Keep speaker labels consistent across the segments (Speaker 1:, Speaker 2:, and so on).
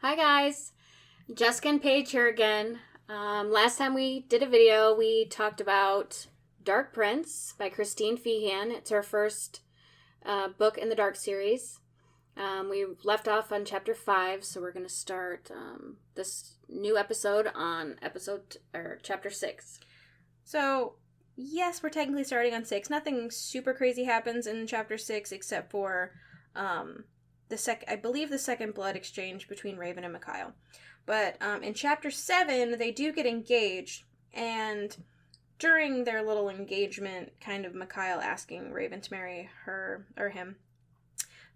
Speaker 1: Hi guys, Jessica and Paige here again. Last time we did a video, we talked about Dark Prince by Christine Feehan. It's our first book in the Dark series. We left off on chapter 5, so we're going to start this new episode on chapter 6.
Speaker 2: So, yes, we're technically starting on 6. Nothing super crazy happens in chapter 6 except for the second blood exchange between Raven and Mikhail. But in chapter 7, they do get engaged, and during their little engagement, kind of Mikhail asking Raven to marry her or him,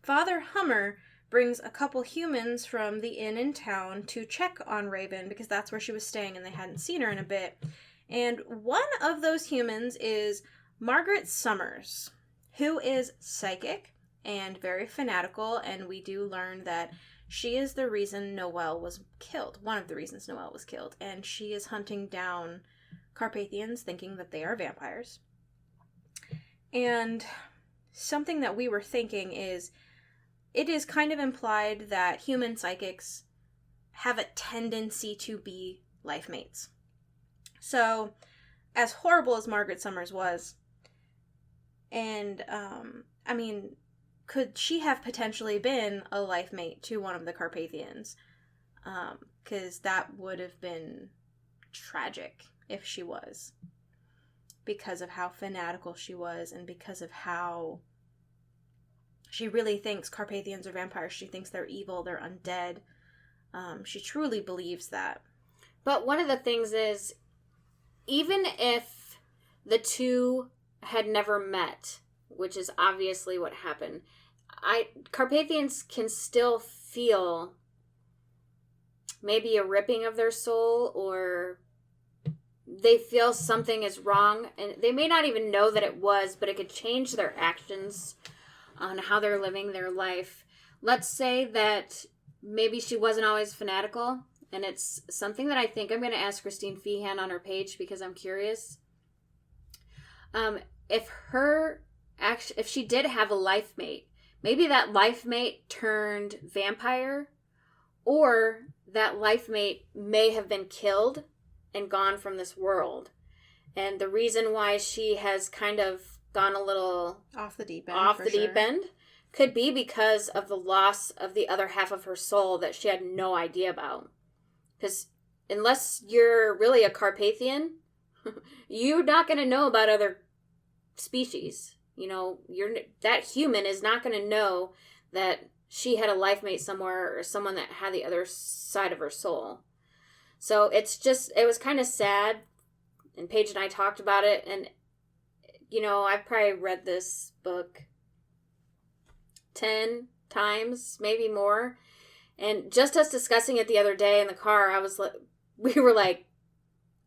Speaker 2: Father Hummer brings a couple humans from the inn in town to check on Raven because that's where she was staying and they hadn't seen her in a bit. And one of those humans is Margaret Summers, who is psychic and very fanatical, and we do learn that she is the reason Noelle was killed. One of the reasons Noelle was killed. And she is hunting down Carpathians, thinking that they are vampires. And something that we were thinking is, it is kind of implied that human psychics have a tendency to be life mates. So, as horrible as Margaret Summers was, and, could she have potentially been a life mate to one of the Carpathians? Because that would have been tragic if she was. Because of how fanatical she was and because of how she really thinks Carpathians are vampires. She thinks they're evil, they're undead. She truly believes that.
Speaker 1: But one of the things is, even if the two had never met, which is obviously what happened, Carpathians can still feel maybe a ripping of their soul, or they feel something is wrong, and they may not even know that it was, but it could change their actions on how they're living their life. Let's say that maybe she wasn't always fanatical, and it's something that I think I'm going to ask Christine Feehan on her page because I'm curious. If she did have a life mate, maybe that life mate turned vampire, or that life mate may have been killed and gone from this world. And the reason why she has kind of gone a little
Speaker 2: off the deep end
Speaker 1: could be because of the loss of the other half of her soul that she had no idea about. Because unless you're really a Carpathian, you're not going to know about other species. You know, that human is not going to know that she had a life mate somewhere or someone that had the other side of her soul. So it was kind of sad. And Paige and I talked about it. And, I've probably read this book 10 times, maybe more. And just us discussing it the other day in the car, we were like,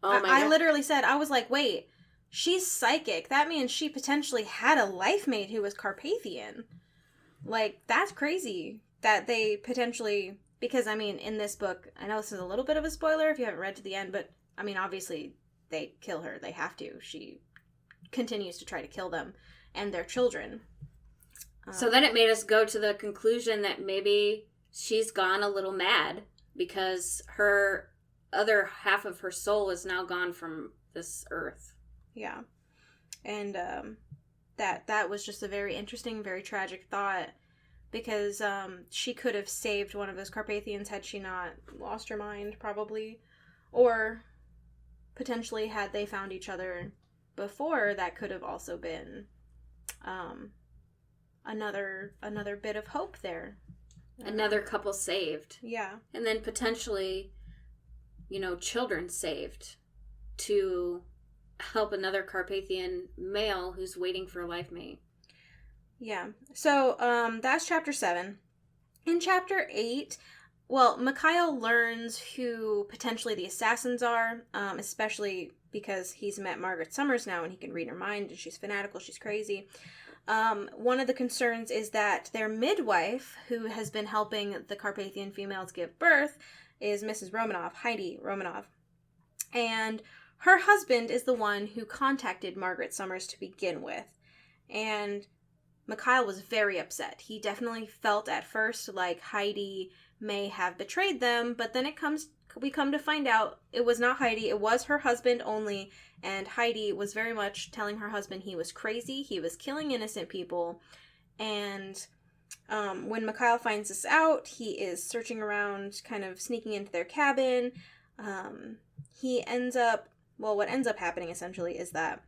Speaker 1: oh my God.
Speaker 2: I literally said, I was like, wait, she's psychic. That means she potentially had a life mate who was Carpathian. Like, that's crazy that they potentially, because, in this book, I know this is a little bit of a spoiler if you haven't read to the end, but, obviously they kill her. They have to. She continues to try to kill them and their children.
Speaker 1: So then it made us go to the conclusion that maybe she's gone a little mad because her other half of her soul is now gone from this earth.
Speaker 2: Yeah. And that was just a very interesting, very tragic thought, because she could have saved one of those Carpathians had she not lost her mind, probably. Or potentially had they found each other before, that could have also been another bit of hope there.
Speaker 1: Another couple saved.
Speaker 2: Yeah.
Speaker 1: And then potentially, children saved to help another Carpathian male who's waiting for a life mate.
Speaker 2: Yeah. So, that's chapter 7. In chapter 8, Mikhail learns who potentially the assassins are, especially because he's met Margaret Summers now and he can read her mind, and she's fanatical, she's crazy. One of the concerns is that their midwife, who has been helping the Carpathian females give birth, is Mrs. Romanov, Heidi Romanov. And her husband is the one who contacted Margaret Summers to begin with. And Mikhail was very upset. He definitely felt at first like Heidi may have betrayed them, but then we come to find out it was not Heidi, it was her husband only, and Heidi was very much telling her husband he was crazy, he was killing innocent people, and when Mikhail finds this out, he is searching around, kind of sneaking into their cabin. What ends up happening essentially is that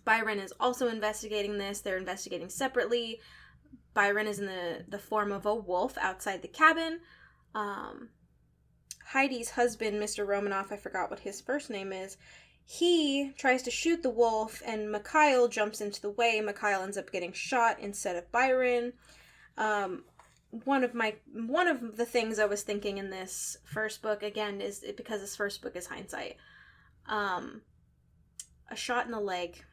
Speaker 2: Byron is also investigating this. They're investigating separately. Byron is in the form of a wolf outside the cabin. Heidi's husband, Mr. Romanoff, I forgot what his first name is, he tries to shoot the wolf, and Mikhail jumps into the way. Mikhail ends up getting shot instead of Byron. One of the things I was thinking in this first book, again, is because this first book is hindsight. A shot in the leg.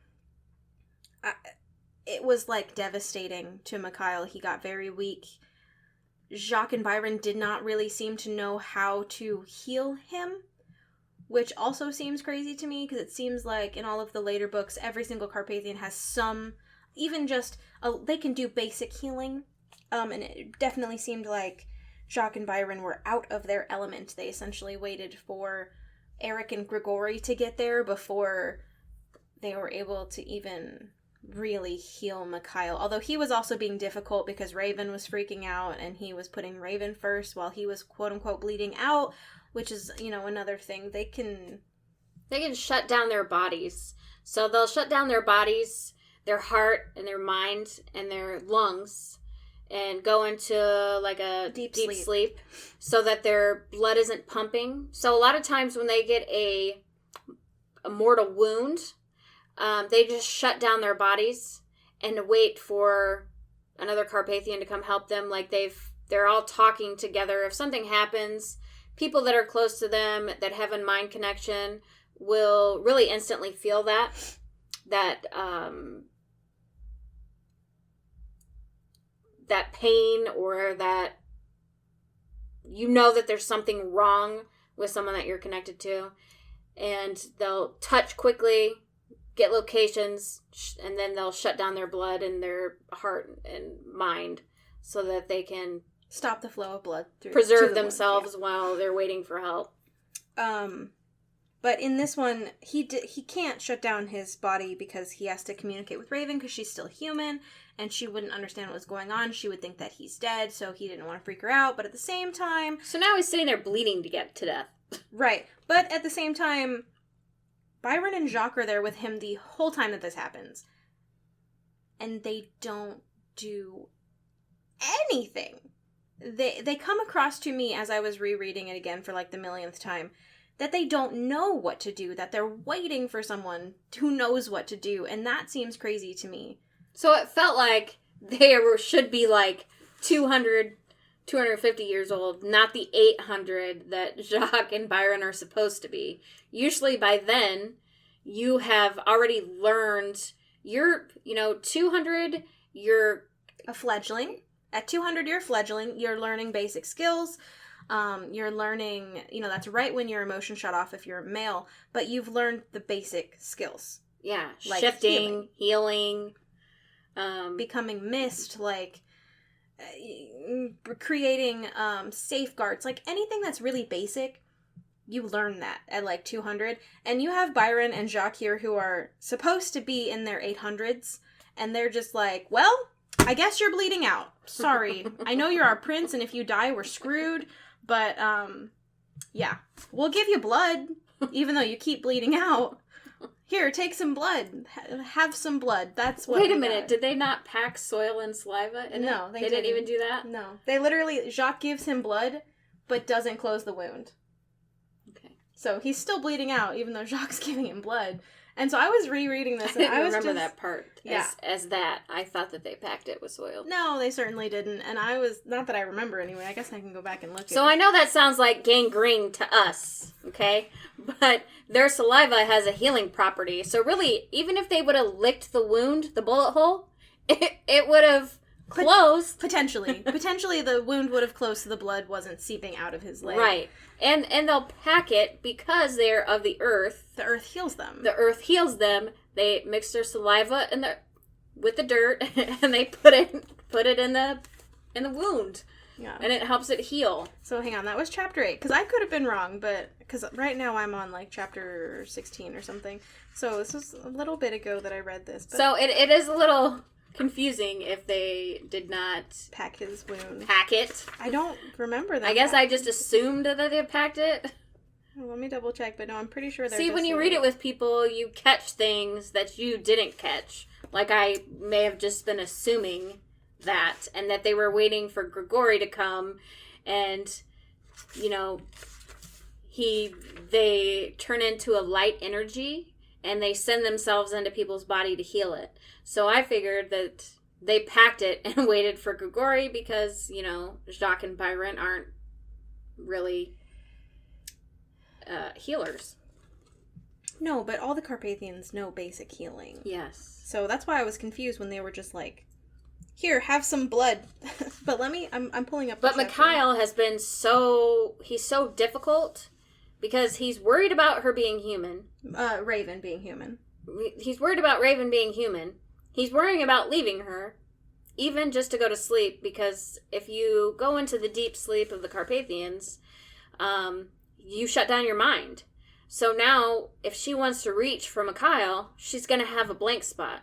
Speaker 2: It was like devastating to Mikhail. He got very weak. Jacques and Byron did not really seem to know how to heal him, which also seems crazy to me because it seems like in all of the later books, every single Carpathian has some, even just, they can do basic healing. And it definitely seemed like Jacques and Byron were out of their element. They essentially waited for Eric and Grigori to get there before they were able to even really heal Mikhail. Although he was also being difficult because Raven was freaking out and he was putting Raven first while he was quote-unquote bleeding out, which is, another thing. They can
Speaker 1: shut down their bodies. So they'll shut down their bodies, their heart and their mind and their lungs, and go into like a deep sleep so that their blood isn't pumping. So a lot of times when they get a mortal wound, they just shut down their bodies and wait for another Carpathian to come help them. Like they're all talking together. If something happens, people that are close to them that have a mind connection will really instantly feel that pain, or that that there's something wrong with someone that you're connected to, and they'll touch quickly, get locations, and then they'll shut down their blood and their heart and mind so that they can
Speaker 2: stop the flow of blood,
Speaker 1: preserve themselves while they're waiting for help.
Speaker 2: But in this one, he can't shut down his body because he has to communicate with Raven because she's still human, and she wouldn't understand what was going on. She would think that he's dead, so he didn't want to freak her out. But at the same time...
Speaker 1: So now he's sitting there bleeding to get to death.
Speaker 2: Right. But at the same time, Byron and Jacques are there with him the whole time that this happens. And they don't do anything. They come across to me as I was rereading it again for like the millionth time, that they don't know what to do, that they're waiting for someone who knows what to do, and that seems crazy to me.
Speaker 1: So it felt like they should be like 200, 250 years old, not the 800 that Jacques and Byron are supposed to be. Usually by then, you have already learned, you're 200, you're
Speaker 2: a fledgling. At 200, you're a fledgling. You're learning basic skills. You're learning, that's right when your emotion shut off if you're male, but you've learned the basic skills.
Speaker 1: Yeah, like shifting, healing,
Speaker 2: becoming mist, like creating safeguards, like anything that's really basic, you learn that at like 200. And you have Byron and Jacques here who are supposed to be in their 800s, and they're just like, well, I guess you're bleeding out. Sorry. I know you're our prince, and if you die, we're screwed. But, yeah. We'll give you blood, even though you keep bleeding out. Here, take some blood. Have some blood. That's what.
Speaker 1: Wait a minute. Did they not pack soil and saliva in it?
Speaker 2: No,
Speaker 1: they didn't even do that?
Speaker 2: No. They literally, Jacques gives him blood, but doesn't close the wound.
Speaker 1: Okay.
Speaker 2: So he's still bleeding out, even though Jacques giving him blood. And so I was rereading this, and
Speaker 1: I
Speaker 2: was
Speaker 1: remember
Speaker 2: just,
Speaker 1: that part as that. I thought that they packed it with soil.
Speaker 2: No, they certainly didn't. And I was, not that I remember anyway, I guess I can go back and look
Speaker 1: So I know that sounds like gangrene to us, okay? But their saliva has a healing property. So really, even if they would have licked the wound, the bullet hole, it would have closed.
Speaker 2: Potentially. Potentially the wound would have closed so the blood wasn't seeping out of his leg.
Speaker 1: Right. And they'll pack it because they're of the earth.
Speaker 2: The earth heals them.
Speaker 1: The earth heals them. They mix their saliva with the dirt, and they put it in the wound.
Speaker 2: Yeah.
Speaker 1: And it helps it heal.
Speaker 2: So hang on, that was chapter 8. Because I could have been wrong, but... Because right now I'm on, like, chapter 16 or something. So this was a little bit ago that I read this. But
Speaker 1: So it is a little confusing if they did not...
Speaker 2: pack his wound.
Speaker 1: Pack it.
Speaker 2: I don't remember that.
Speaker 1: I guess I just assumed that they packed it.
Speaker 2: Well, let me double check, but no, I'm pretty sure they're
Speaker 1: See, when you read it with people, you catch things that you didn't catch. Like, I may have just been assuming that, and that they were waiting for Grigori to come, and, you know, they turn into a light energy, and they send themselves into people's body to heal it. So I figured that they packed it and waited for Grigori because, you know, Jacques and Byron aren't really healers.
Speaker 2: No, but all the Carpathians know basic healing.
Speaker 1: Yes.
Speaker 2: So that's why I was confused when they were just like, here, have some blood. But I'm pulling up the
Speaker 1: But Mikhail has been he's so difficult because he's worried about her being human.
Speaker 2: Raven being human.
Speaker 1: He's worried about Raven being human. He's worrying about leaving her, even just to go to sleep, because if you go into the deep sleep of the Carpathians, you shut down your mind. So now, if she wants to reach for Mikhail, she's going to have a blank spot.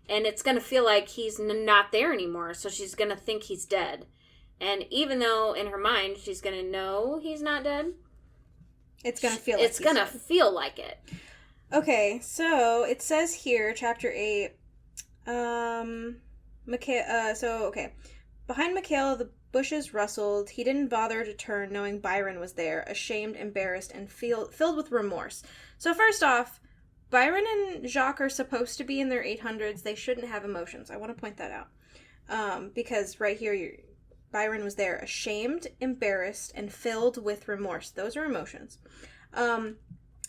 Speaker 1: And it's going to feel like he's not there anymore, so she's going to think he's dead. And even though in her mind she's going to know he's not dead,
Speaker 2: it's going to feel like
Speaker 1: it's going to feel like it.
Speaker 2: Okay, so it says here, chapter 8, Behind Mikhail, the bushes rustled. He didn't bother to turn, knowing Byron was there, ashamed, embarrassed, and filled with remorse. So first off, Byron and Jacques are supposed to be in their 800s. They shouldn't have emotions. I want to point that out. Because right here, Byron was there, ashamed, embarrassed, and filled with remorse. Those are emotions. And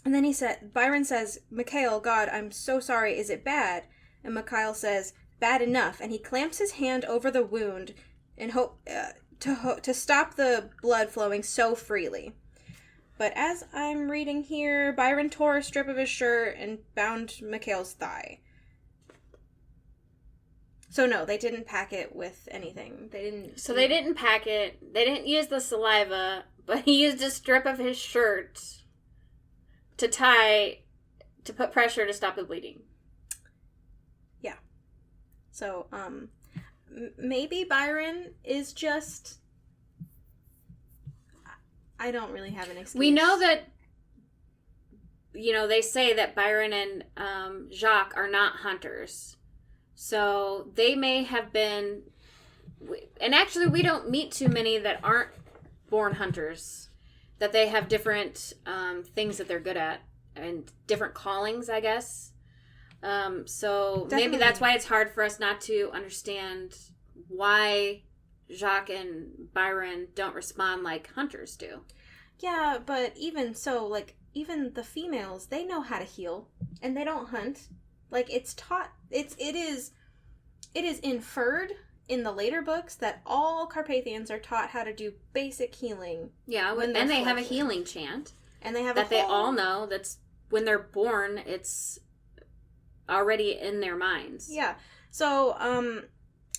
Speaker 2: then Byron says, Mikhail, God, I'm so sorry. Is it bad? And Mikhail says, bad enough. And he clamps his hand over the wound in hope to stop the blood flowing so freely. But as I'm reading here, Byron tore a strip of his shirt and bound Mikhail's thigh. So no, they didn't pack it with anything. They didn't
Speaker 1: pack it. They didn't use the saliva, but he used a strip of his shirt to put pressure to stop the bleeding.
Speaker 2: Yeah. So, maybe Byron is just... I don't really have an excuse.
Speaker 1: We know that, you know, they say that Byron and Jacques are not hunters. So they may have been... And actually, we don't meet too many that aren't born hunters. That they have different things that they're good at. And different callings, I guess. So
Speaker 2: Definitely.
Speaker 1: Maybe that's why it's hard for us not to understand why Jacques and Byron don't respond like hunters do.
Speaker 2: Yeah, but even so, like, even the females, they know how to heal, and they don't hunt. Like, it's taught, it is inferred in the later books that all Carpathians are taught how to do basic healing.
Speaker 1: Yeah, and they have a healing chant.
Speaker 2: And they have
Speaker 1: that they all know that's when they're born, it's already in their minds.
Speaker 2: Yeah. So,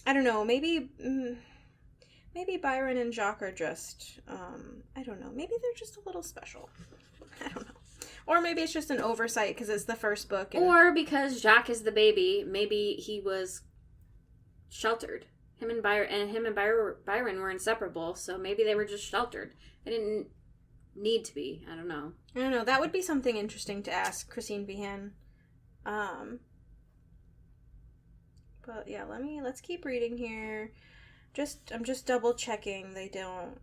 Speaker 2: I don't know, maybe Byron and Jacques are just, I don't know, maybe they're just a little special. I don't know. Or maybe it's just an oversight because it's the first book.
Speaker 1: Or because Jacques is the baby, maybe he was sheltered. Him and Byron were inseparable, so maybe they were just sheltered. They didn't need to be. I don't know.
Speaker 2: That would be something interesting to ask Christine Feehan. But yeah, let's keep reading here. I'm just double checking they don't.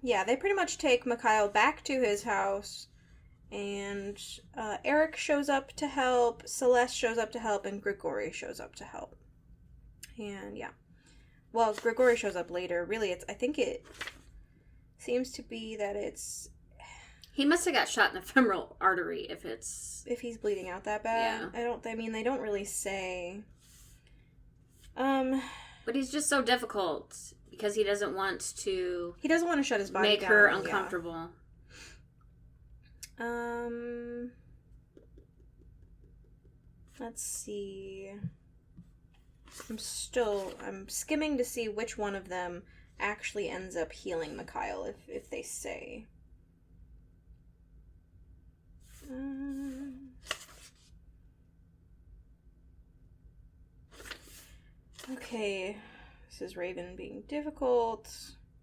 Speaker 2: Yeah, they pretty much take Mikhail back to his house, and Eric shows up to help, Celeste shows up to help, and Grigori shows up to help. And yeah. Well, Grigori shows up later. Really, I think it seems to be that it's...
Speaker 1: He must have got shot in the femoral artery if
Speaker 2: he's bleeding out that bad.
Speaker 1: Yeah.
Speaker 2: They don't really say.
Speaker 1: But he's just so difficult because he doesn't want to
Speaker 2: shut his body down.
Speaker 1: Make her uncomfortable.
Speaker 2: Yeah. Let's see. I'm skimming to see which one of them actually ends up healing Mikhail, if they say. Okay, this is Raven being difficult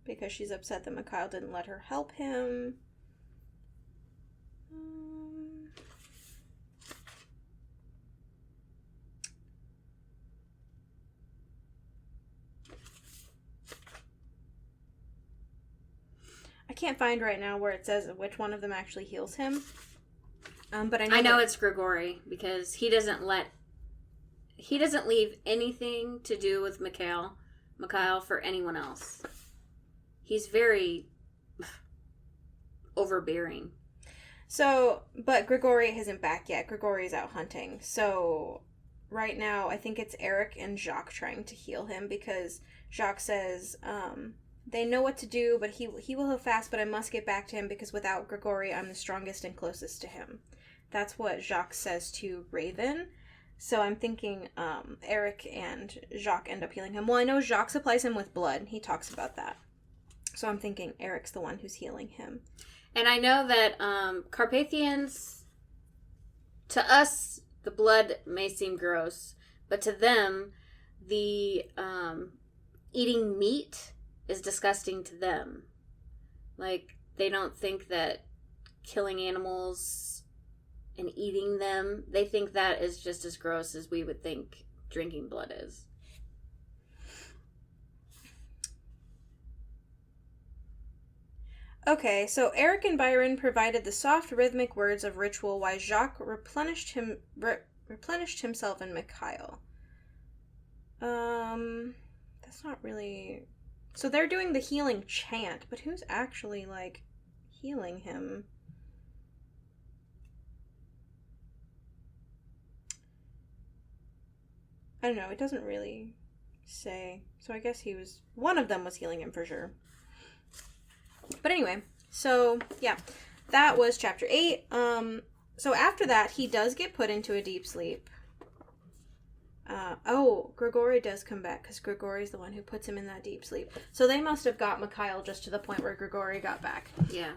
Speaker 2: because she's upset that Mikhail didn't let her help him. I can't find right now where it says which one of them actually heals him. But I know
Speaker 1: it's Grigori, because he doesn't leave anything to do with Mikhail for anyone else. He's very overbearing.
Speaker 2: So, but Grigori isn't back yet. Grigori's out hunting. So, right now, I think it's Eric and Jacques trying to heal him, because Jacques says, they know what to do, but he will heal fast, but I must get back to him, because without Grigori, I'm the strongest and closest to him. That's what Jacques says to Raven. So I'm thinking Eric and Jacques end up healing him. Well, I know Jacques supplies him with blood. He talks about that. So I'm thinking Eric's the one who's healing him.
Speaker 1: And I know that Carpathians, to us, the blood may seem gross, but to them, the eating meat is disgusting to them. Like, they don't think that killing animals and eating them, they think that is just as gross as we would think drinking blood is.
Speaker 2: Okay, so Eric and Byron provided the soft rhythmic words of ritual while Jacques replenished himself in Mikhail. That's not really... So they're doing the healing chant, but who's actually, like, healing him? I don't know, it doesn't really say. So I guess one of them was healing him for sure. But anyway, so yeah, that was chapter 8. So after that, he does get put into a deep sleep. Grigori does come back, because Grigori's the one who puts him in that deep sleep. So they must have got Mikhail just to the point where Grigori got back.
Speaker 1: Yeah.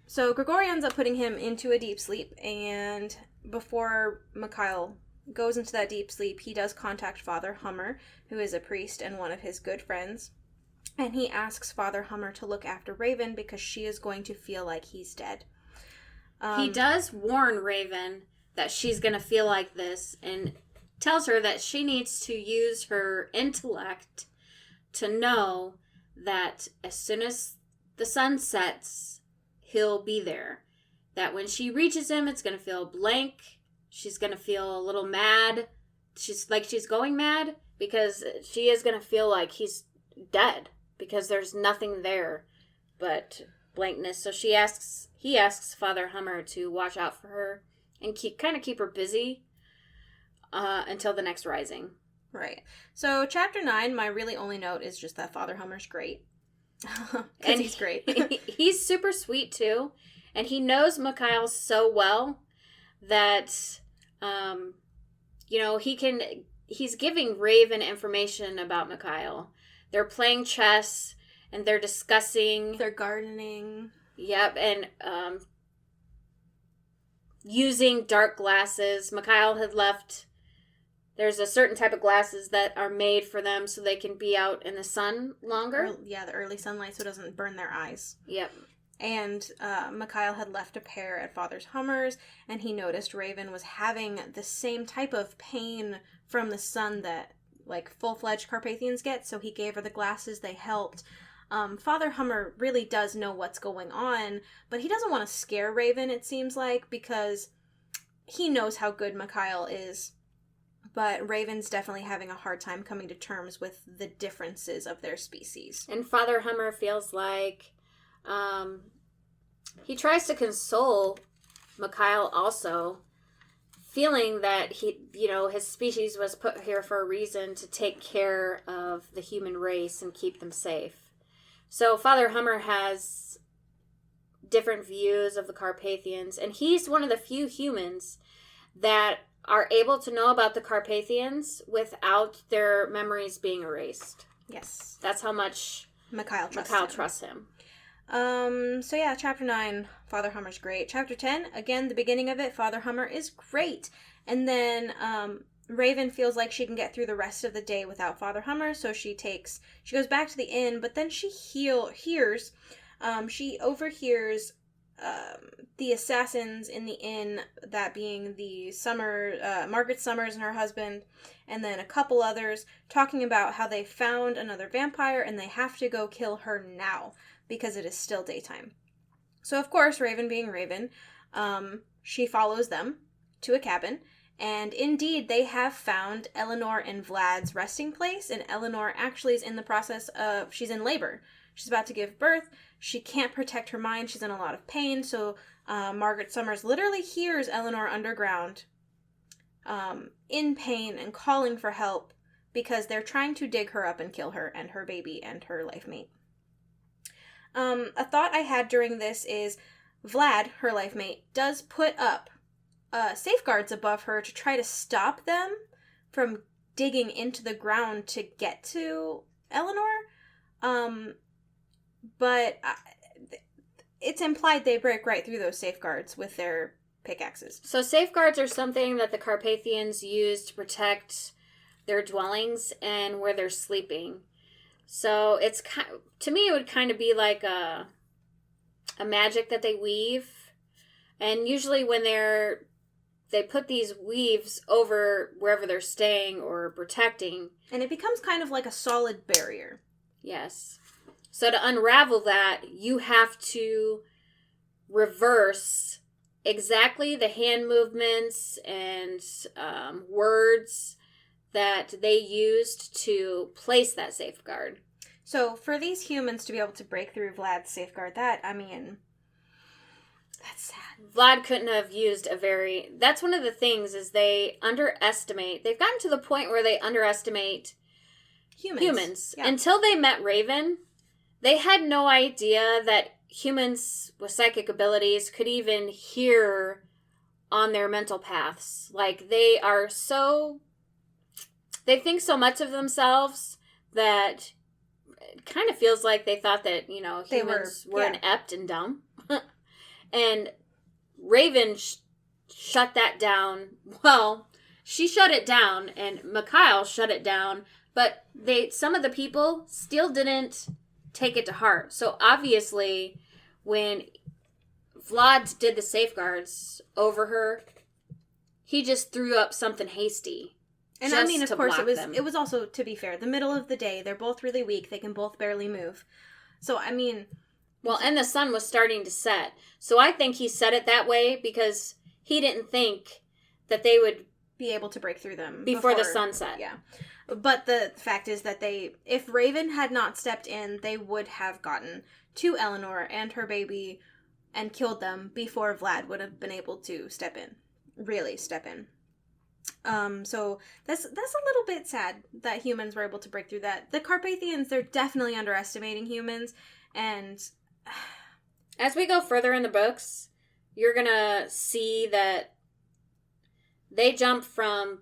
Speaker 2: So Grigori ends up putting him into a deep sleep, and before Mikhail goes into that deep sleep, he does contact Father Hummer, who is a priest and one of his good friends. And he asks Father Hummer to look after Raven because she is going to feel like he's dead.
Speaker 1: He does warn Raven that she's going to feel like this, and tells her that she needs to use her intellect to know that as soon as the sun sets, he'll be there. That when she reaches him, it's going to feel blank. She's going to feel a little mad. She's going mad, because she is going to feel like he's dead, because there's nothing there but blankness. So he asks Father Hummer to watch out for her and keep her busy until the next rising.
Speaker 2: Right. So chapter 9, my really only note is just that Father Hummer's great. Because he's great.
Speaker 1: He's super sweet too, and he knows Mikhail so well that he's giving Raven information about Mikhail. They're playing chess, and they're discussing...
Speaker 2: They're gardening.
Speaker 1: Yep, and using dark glasses. Mikhail had left... There's a certain type of glasses that are made for them so they can be out in the sun longer.
Speaker 2: The early sunlight, so it doesn't burn their eyes.
Speaker 1: Yep.
Speaker 2: And Mikhail had left a pair at Father Hummer's, and he noticed Raven was having the same type of pain from the sun that, like, full-fledged Carpathians get, so he gave her the glasses. They helped. Father Hummer really does know what's going on, but he doesn't want to scare Raven, it seems like, because he knows how good Mikhail is. But Raven's definitely having a hard time coming to terms with the differences of their species.
Speaker 1: And Father Hummer feels like he tries to console Mikhail also, feeling that his species was put here for a reason, to take care of the human race and keep them safe. So Father Hummer has different views of the Carpathians, and he's one of the few humans that are able to know about the Carpathians without their memories being erased.
Speaker 2: Yes.
Speaker 1: That's how much
Speaker 2: Mikhail
Speaker 1: trusts him.
Speaker 2: So yeah, chapter 9, Father Hummer's great. Chapter 10, again, the beginning of it, Father Hummer is great. And then, Raven feels like she can get through the rest of the day without Father Hummer, so she goes back to the inn, but then she overhears, the assassins in the inn, that being Margaret Summers and her husband, and then a couple others, talking about how they found another vampire and they have to go kill her now because it is still daytime. So of course, Raven being Raven, she follows them to a cabin, and indeed they have found Eleanor and Vlad's resting place, and Eleanor actually is in the process of, she's in labor. She's about to give birth. She can't protect her mind. She's in a lot of pain. So Margaret Summers literally hears Eleanor underground in pain and calling for help because they're trying to dig her up and kill her and her baby and her life mate. A thought I had during this is Vlad, her life mate, does put up safeguards above her to try to stop them from digging into the ground to get to Eleanor. But it's implied they break right through those safeguards with their pickaxes.
Speaker 1: So safeguards are something that the Carpathians use to protect their dwellings and where they're sleeping. So it's to me, it would kind of be like a magic that they weave, and usually when they put these weaves over wherever they're staying or protecting,
Speaker 2: and it becomes kind of like a solid barrier.
Speaker 1: Yes. So to unravel that, you have to reverse exactly the hand movements and words that they used to place that safeguard.
Speaker 2: So for these humans to be able to break through Vlad's safeguard, that's sad.
Speaker 1: Vlad couldn't have used that's one of the things is they've gotten to the point where they underestimate humans. Yeah. Until they met Raven, they had no idea that humans with psychic abilities could even hear on their mental paths. Like, they think so much of themselves that it kind of feels like they thought that, humans were inept and dumb. And Raven shut that down. Well, she shut it down, and Mikhail shut it down, but some of the people still didn't take it to heart. So obviously, when Vlad did the safeguards over her, he just threw up something hasty.
Speaker 2: And I mean, of course, it was also, to be fair, the middle of the day. They're both really weak. They can both barely move. So, I mean...
Speaker 1: Well, and the sun was starting to set. So I think he said it that way because he didn't think that they would
Speaker 2: be able to break through them
Speaker 1: before the sun set.
Speaker 2: Yeah. But the fact is that if Raven had not stepped in, they would have gotten to Eleanor and her baby and killed them before Vlad would have been able to really step in. So that's a little bit sad that humans were able to break through that. The Carpathians, they're definitely underestimating humans, and
Speaker 1: as we go further in the books, you're gonna see that they jump from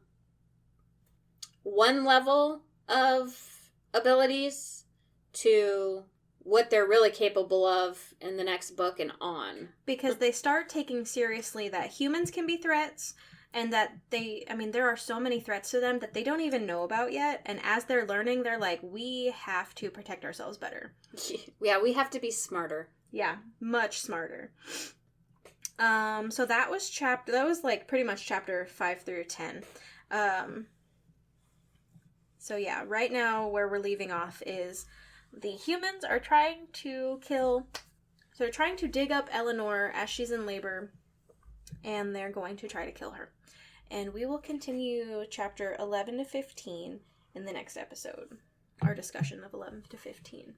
Speaker 1: one level of abilities to what they're really capable of in the next book and on.
Speaker 2: Because they start taking seriously that humans can be threats, and that there are so many threats to them that they don't even know about yet, and as they're learning, they're like, we have to protect ourselves better.
Speaker 1: Yeah, we have to be smarter.
Speaker 2: Yeah, much smarter. So that was pretty much chapter 5 through 10. So yeah, right now where we're leaving off is the humans are trying to they're trying to dig up Eleanor as she's in labor, and they're going to try to kill her. And we will continue chapter 11 to 15 in the next episode. Our discussion of 11 to 15.